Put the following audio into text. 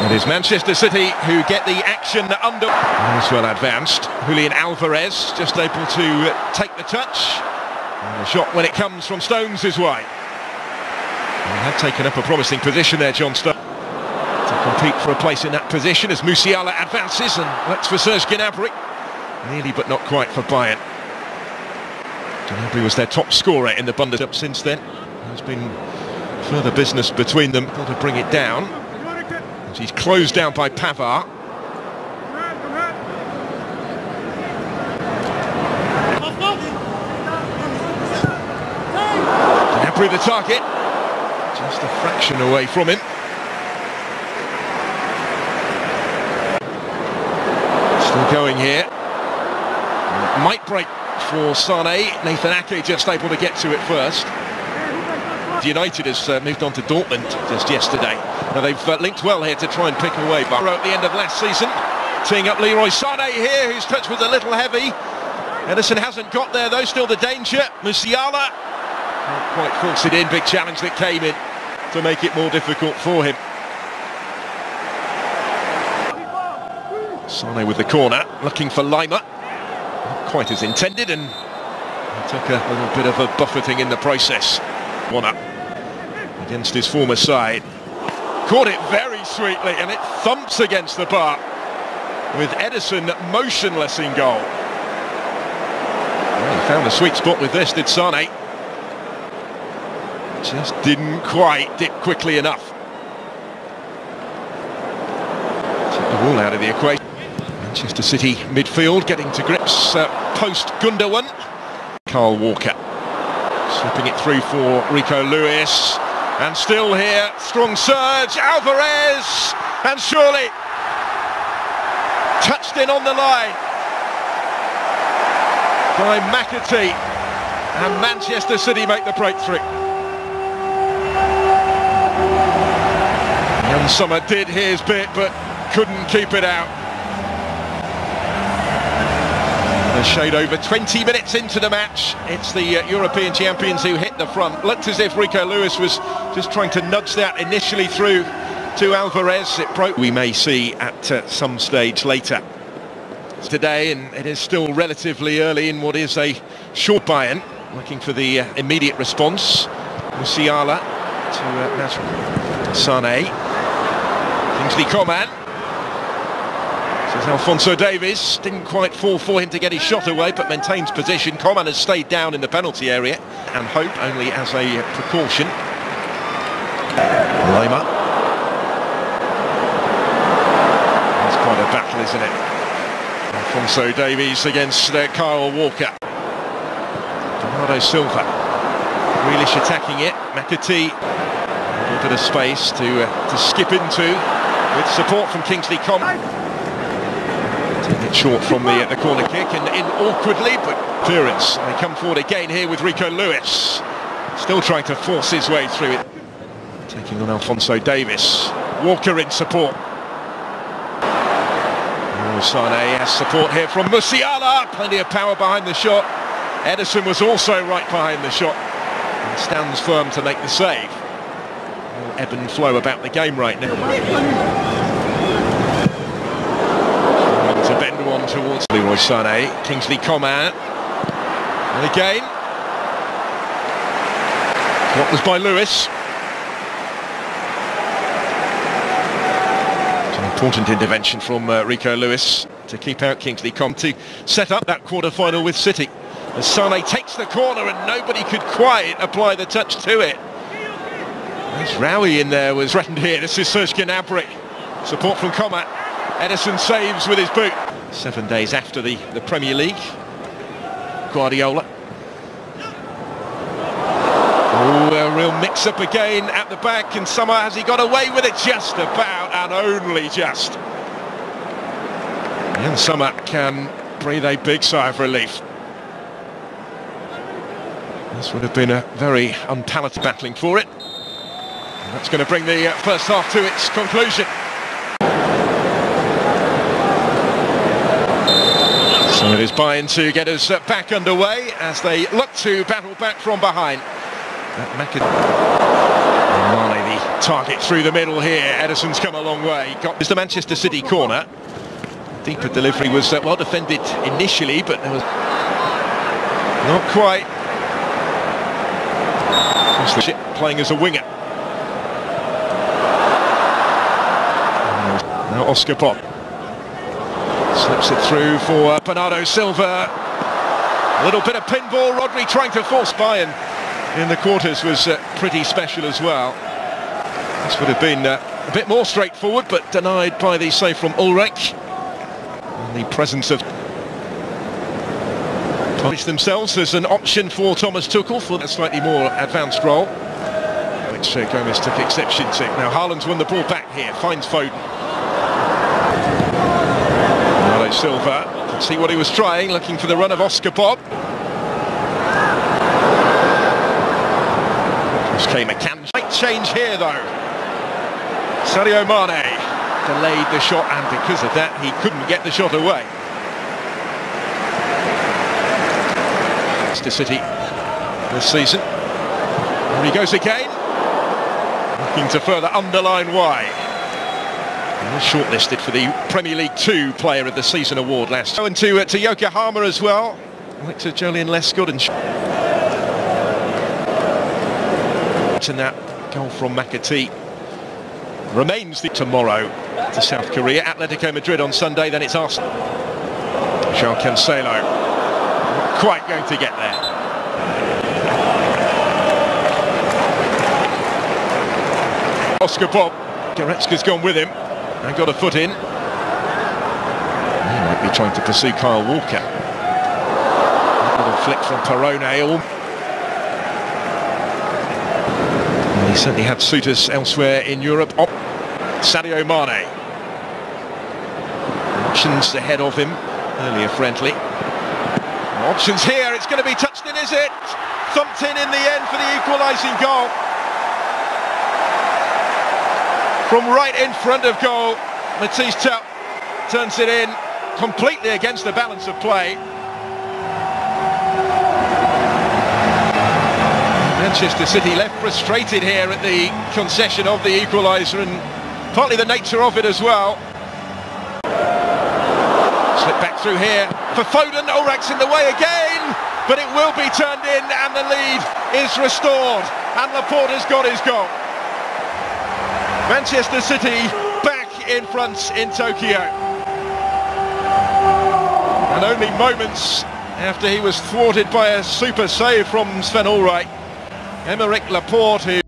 It is Manchester City who get the action under. As well advanced. Julian Alvarez just able to take the touch. And the shot when it comes from Stones is wide. They have taken up a promising position there, John Stones, to compete for a place in that position as Musiala advances and looks for Serge Gnabry. Nearly but not quite for Bayern. Gnabry was their top scorer in the Bundesliga since then. There's been further business between them. Got to bring it down. As he's closed down by Pavard. Gnabry the target. Just a fraction away from him. Still going here. Might break for Sané. Nathan Ake just able to get to it first. United has moved on to Dortmund just yesterday. Now they've linked well here to try and pick away. But at the end of last season, teeing up Leroy Sané here, whose touch was a little heavy. Ederson hasn't got there though, still the danger. Musiala not quite forced it in, big challenge that came in to make it more difficult for him. Sané with the corner, looking for Lima. Not quite as intended, and he took a little bit of a buffeting in the process. One up against his former side. Caught it very sweetly, and it thumps against the bar with Ederson motionless in goal. Well, he found the sweet spot with this, did Sané. Just didn't quite dip quickly enough. Took the ball out of the equation. Manchester City midfield getting to grips post Gundogan. Kyle Walker slipping it through for Rico Lewis, and still here, strong surge, Alvarez, and surely touched in on the line by McAtee, and Manchester City make the breakthrough. Young Summer did his bit but couldn't keep it out. A shade over 20 minutes into the match, it's the European champions who hit the front. Looked as if Rico Lewis was just trying to nudge that initially through to Alvarez. It broke. We may see at some stage later today, and it is still relatively early in what is a short Bayern. Looking for the immediate response. Musiala to Sané. Kingsley Coman. This is Alphonso Davies. Didn't quite fall for him to get his shot away, but maintains position. Coman has stayed down in the penalty area, and Hope only as a precaution. Lima. It's quite a battle, isn't it? Alphonso Davies against Kyle Walker. Bernardo Silva. Grealish attacking it. McAtee. A little bit of space to skip into with support from Kingsley Coman. Taking it short from the corner kick and in awkwardly, but clearance. They come forward again here with Rico Lewis. Still trying to force his way through it. Taking on Alphonso Davies. Walker in support. Sané has support here from Musiala. Plenty of power behind the shot. Ederson was also right behind the shot and stands firm to make the save. Ebb and flow about the game right now. To bend one towards Leroy Sané. Kingsley Coman. And again. What was by Lewis. Important intervention from Rico Lewis to keep out Kingsley Coman to set up that quarter-final with City. As Sané takes the corner and nobody could quite apply the touch to it. As Rowie in there was threatened here. This is Serge Gnabry. Support from Coman. Ederson saves with his boot. 7 days after the Premier League. Guardiola. Oh, a real mix-up again at the back, and Summer, has he got away with it? Just about, and only just. And Summer can breathe a big sigh of relief. This would have been a very unpalatable battling for it. And that's going to bring the first half to its conclusion. So it is Bayern to get us back underway as they look to battle back from behind. That Mane, the Target through the middle here. Ederson's come a long way. It's the Manchester City corner. Deeper delivery was well defended initially, but there was not quite. Playing as a winger. Now Oscar Bob slips it through for Bernardo Silva. A little bit of pinball. Rodri trying to force Bayern in the quarters was pretty special as well. This would have been a bit more straightforward, but denied by the save from Ulrich. In the presence of themselves as an option for Thomas Tuchel for a slightly more advanced role, which Gomez took exception to. Now Haaland's won the ball back here, finds Foden. Bernardo Silva, could see what he was trying, looking for the run of Oscar Bob. This came a can. Might change here though. Sadio Mane delayed the shot, and because of that he couldn't get the shot away. Manchester City this season. Here he goes again, looking to further underline why. He was shortlisted for the Premier League 2 Player of the Season award last year. And to Yokohama as well, like to Jolien Lescott and that goal from McAtee remains tomorrow to South Korea. Atletico Madrid on Sunday, then it's Arsenal. João Cancelo not quite going to get there. Oscar Bob, Goretzka's gone with him and got a foot in. He might be trying to pursue Kyle Walker. A little flick from Perone. He certainly had suitors elsewhere in Europe. Sadio Mane. Options ahead of him. Earlier friendly. Options here. It's going to be touched in, is it? Thumped in the end for the equalising goal. From right in front of goal, Matisse Tup turns it in completely against the balance of play. Manchester City left frustrated here at the concession of the equaliser, and partly the nature of it as well. Slip back through here for Foden. Ulrich's in the way again, but it will be turned in and the lead is restored, and Laporte has got his goal. Manchester City back in front in Tokyo, and only moments after he was thwarted by a super save from Sven Ulreich. Aymeric Laporte, who